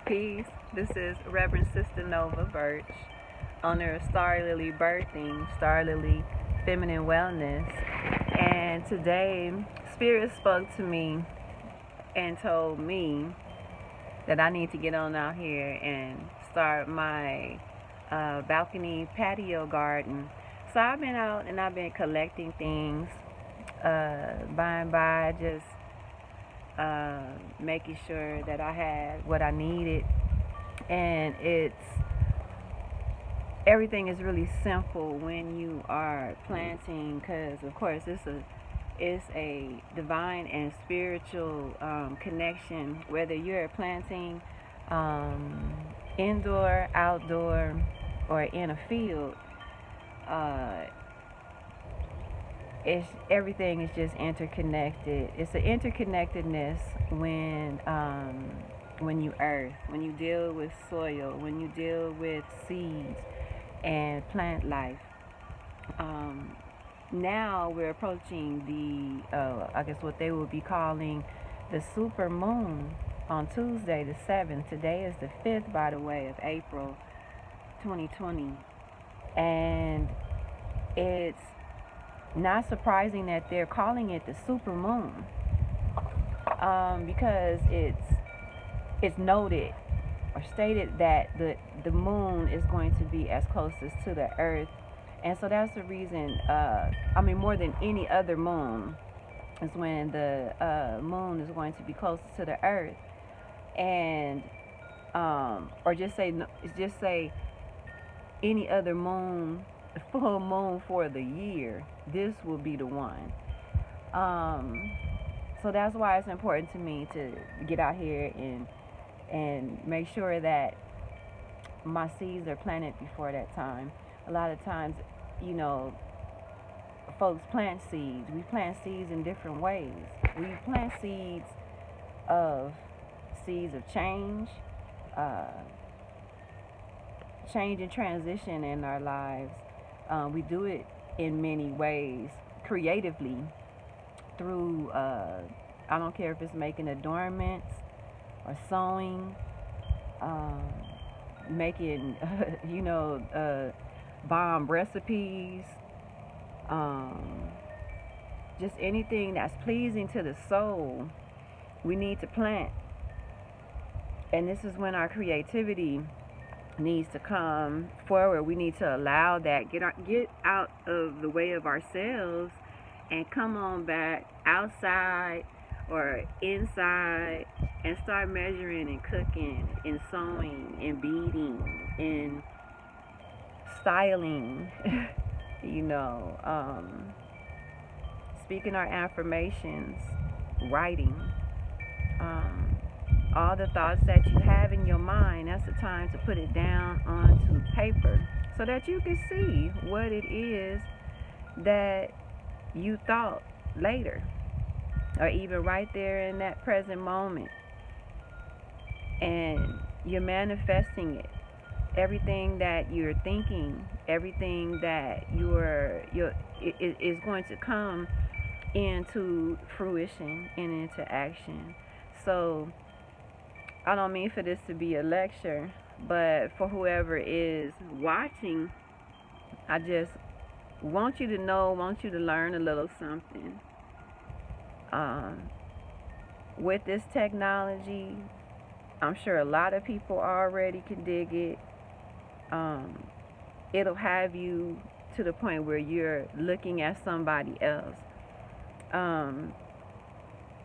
Peace. This is Reverend Sister Nova Birch, owner of Star Lily Birthing, Star Lily Feminine Wellness. And today, Spirit spoke to me and told me that I need to get on out here and start my balcony patio garden. So I've been out and I've been collecting things, by and by, just making sure that I had what I needed. And everything is really simple when you are planting, because of course it's a divine and spiritual connection, whether you're planting um, indoor, outdoor, or in a field. uh, it's everything is just interconnected. It's an interconnectedness when you earth, when you deal with soil, when you deal with seeds and plant life. Um, Now we're approaching I guess what they will be calling the super moon on Tuesday the 7th. Today is the 5th, by the way, of April 2020. And it's not surprising that they're calling it the super moon, because it's noted or stated that the moon is going to be as closest to the earth. And so that's the reason, more than any other moon, is when the moon is going to be closest to the earth. And or just say any other moon, full moon for the year, this will be the one. um so that's why it's important to me to get out here and make sure that my seeds are planted before that time. A lot of times, you know, folks plant seeds. We plant seeds in different ways. We plant of seeds of change, uh, change and transition in our lives. We do it in many ways, creatively, through, I don't care if it's making adornments or sewing, um, making, bomb recipes, um, just anything that's pleasing to the soul, we need to plant. And this is when our creativity needs to come forward. We need to allow that, get out of the way of ourselves and come on back outside or inside and start measuring and cooking and sewing and beading and styling, you know, speaking our affirmations, writing, um, all the thoughts that you have in your mind. That's the time to put it down onto paper so that you can see what it is that you thought later, or even right there in that present moment. And you're manifesting it. Everything that you're thinking, everything that is going to come into fruition and into action. So I don't mean for this to be a lecture, but for whoever is watching, I just want you to know, want you to learn a little something. Um, with this technology, I'm sure a lot of people already can dig it. Um, it'll have you to the point where you're looking at somebody else. Um,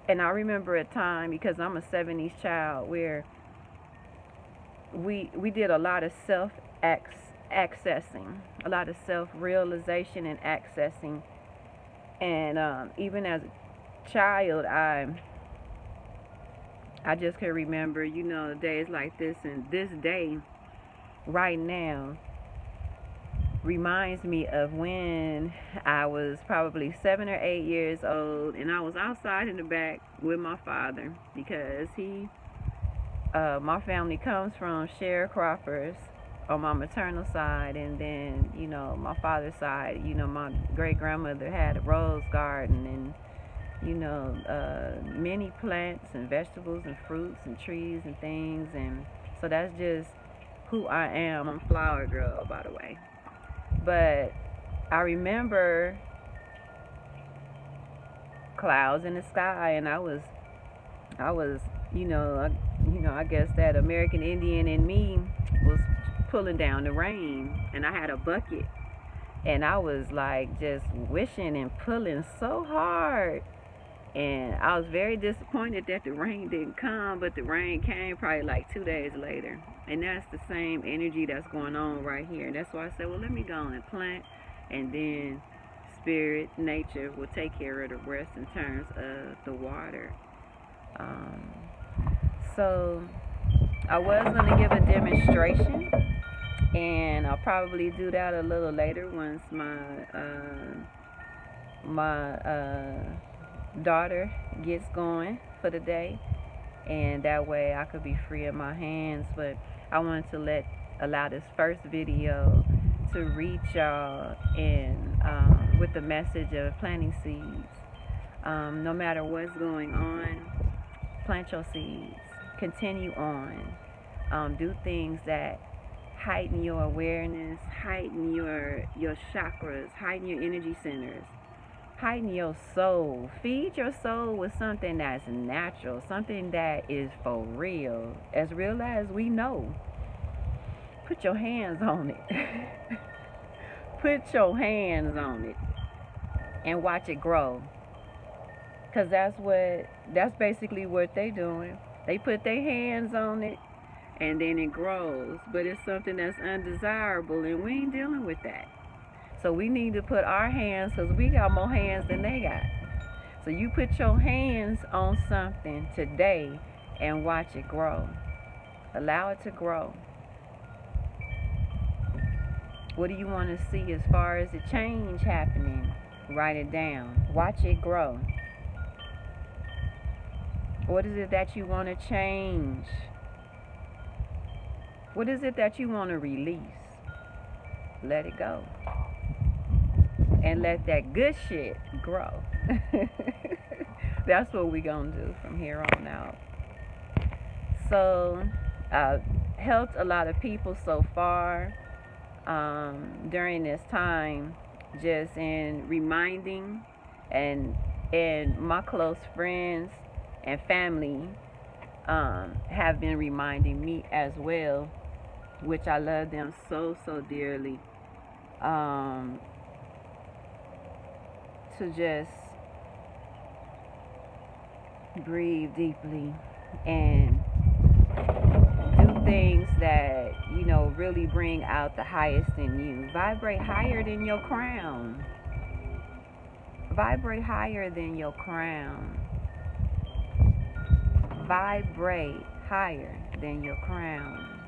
and I remember a time, because I'm a 70s child, where we did a lot of accessing, a lot of self realization and accessing. And even as a child, I just can remember, days like this, and this day right now reminds me of when I was probably 7 or 8 years old, and I was outside in the back with my father, because my family comes from sharecroppers on my maternal side, and then my father's side, my great grandmother had a rose garden, and many plants and vegetables and fruits and trees and things. And So that's just who I am. I'm Flower Girl, by the way. But I remember clouds in the sky, and I was, I guess that American Indian in me was pulling down the rain, and I had a bucket, and I was like just wishing and pulling so hard. And I was very disappointed that the rain didn't come, but the rain came probably like 2 days later. And that's the same energy that's going on right here. And that's why I said, well, let me go on and plant, and then spirit, nature will take care of the rest in terms of the water. Um, so I was going to give a demonstration, and I'll probably do that a little later once my daughter gets going for the day, and that way I could be free of my hands. But I wanted to allow this first video to reach y'all and with the message of planting seeds. No matter what's going on, plant your seeds. Continue on. Do things that heighten your awareness, heighten your chakras, heighten your energy centers, heighten your soul. Feed your soul with something that's natural, something that is for real, as we know. Put your hands on it. Put your hands on it and watch it grow. Because that's basically what they doing. They put their hands on it, and then it grows. But it's something that's undesirable, and we ain't dealing with that. So we need to put our hands, because we got more hands than they got. So you put your hands on something today and watch it grow. Allow it to grow. What do you want to see as far as the change happening? Write it down. Watch it grow. What is it that you want to change? What is it that you want to release? Let it go. And let that good shit grow. That's what we're going to do from here on out. So, helped a lot of people so far during this time, just in reminding, and my close friends and family have been reminding me as well, which I love them so dearly, to just breathe deeply and do things that, really bring out the highest in you. Vibrate higher than your crown. Vibrate higher than your crown. Vibrate higher than your crown.